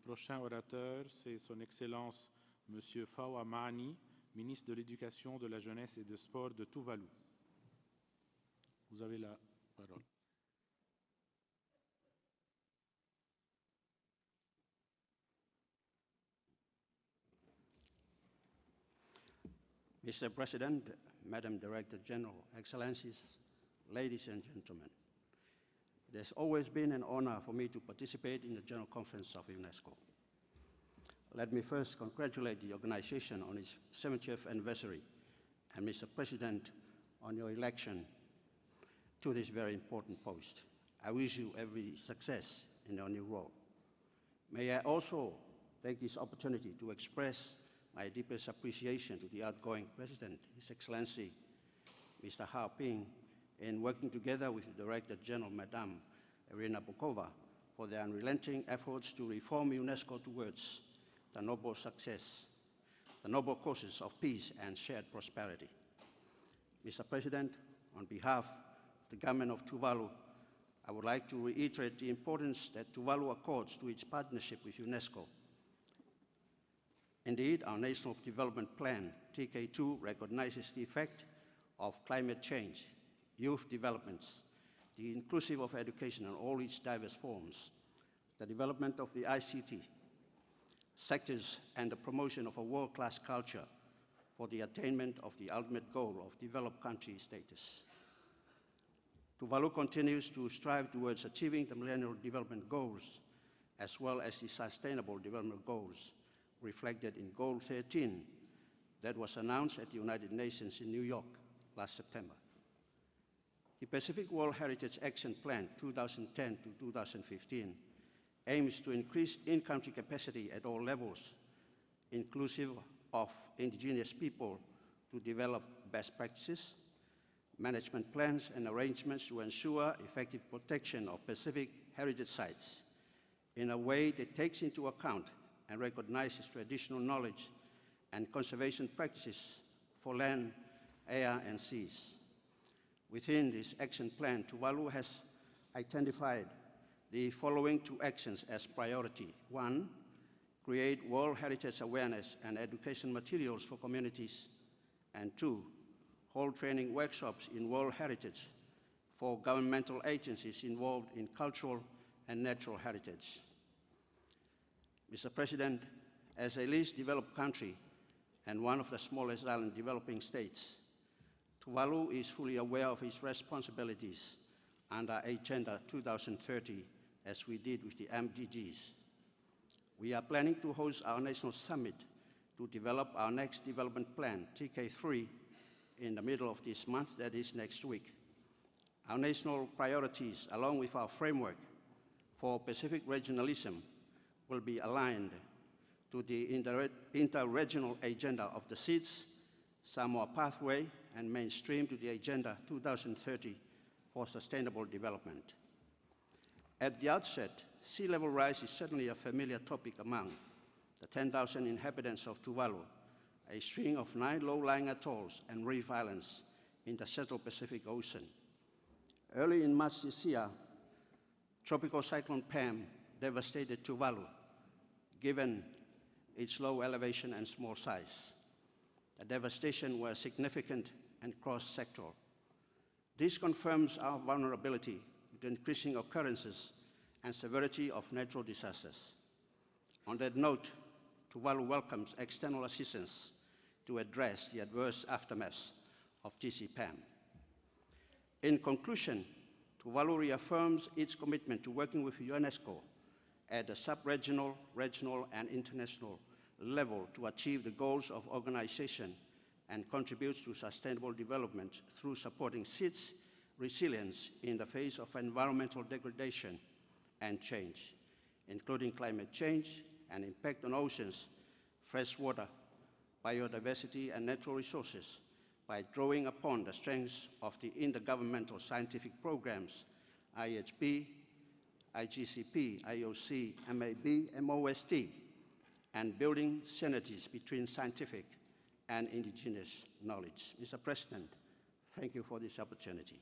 prochain orateur, c'est Son Excellence M. Fawa Mani, ministre de l'Éducation, de la Jeunesse et des Sports de Tuvalu. Vous avez la parole. Mr. President, Madam Director General, Excellencies, ladies and gentlemen, it has always been an honor for me to participate in the General Conference of UNESCO. Let me first congratulate the organization on its 70th anniversary and Mr. President on your election to this very important post. I wish you every success in your new role. May I also take this opportunity to express my deepest appreciation to the outgoing President, His Excellency, Mr. Hao Ping, in working together with the Director General, Madame Irina Bokova, for their unrelenting efforts to reform UNESCO towards the noble success, the noble causes of peace and shared prosperity. Mr. President, on behalf of the government of Tuvalu, I would like to reiterate the importance that Tuvalu accords to its partnership with UNESCO. Indeed, our National Development Plan, TK2, recognizes the effect of climate change, youth developments, the inclusive of education in all its diverse forms, the development of the ICT sectors, and the promotion of a world-class culture for the attainment of the ultimate goal of developed country status. Tuvalu continues to strive towards achieving the Millennium Development Goals, as well as the Sustainable Development Goals, reflected in Goal 13 that was announced at the United Nations in New York last September. The Pacific World Heritage Action Plan 2010 to 2015 aims to increase in-country capacity at all levels, inclusive of indigenous people, to develop best practices, management plans, and arrangements to ensure effective protection of Pacific heritage sites in a way that takes into account and recognizes traditional knowledge and conservation practices for land, air, and seas. Within this action plan, Tuvalu has identified the following two actions as priority. One, create World Heritage awareness and education materials for communities. And two, hold training workshops in World Heritage for governmental agencies involved in cultural and natural heritage. Mr. President, as a least developed country and one of the smallest island developing states, Tuvalu is fully aware of its responsibilities under Agenda 2030, as we did with the MDGs. We are planning to host our national summit to develop our next development plan, TK3, in the middle of this month, that is next week. Our national priorities, along with our framework for Pacific regionalism, will be aligned to the interregional agenda of the SEEDS, Samoa Pathway, and mainstream to the Agenda 2030 for Sustainable Development. At the outset, sea level rise is certainly a familiar topic among the 10,000 inhabitants of Tuvalu, a string of 9 low-lying atolls and reef islands in the Central Pacific Ocean. Early in March this year, Tropical Cyclone Pam devastated Tuvalu, given its low elevation and small size. The devastation was significant and cross-sectoral. This confirms our vulnerability to increasing occurrences and severity of natural disasters. On that note, Tuvalu welcomes external assistance to address the adverse aftermaths of TC-PAM. In conclusion, Tuvalu reaffirms its commitment to working with UNESCO at the sub-regional, regional, and international level to achieve the goals of organization and contributes to sustainable development through supporting SEEDS resilience in the face of environmental degradation and change, including climate change and impact on oceans, fresh water, biodiversity, and natural resources by drawing upon the strengths of the intergovernmental scientific programs, IHP, IGCP, IOC, MAB, MOST, and building synergies between scientific and indigenous knowledge. Mr. President, thank you for this opportunity.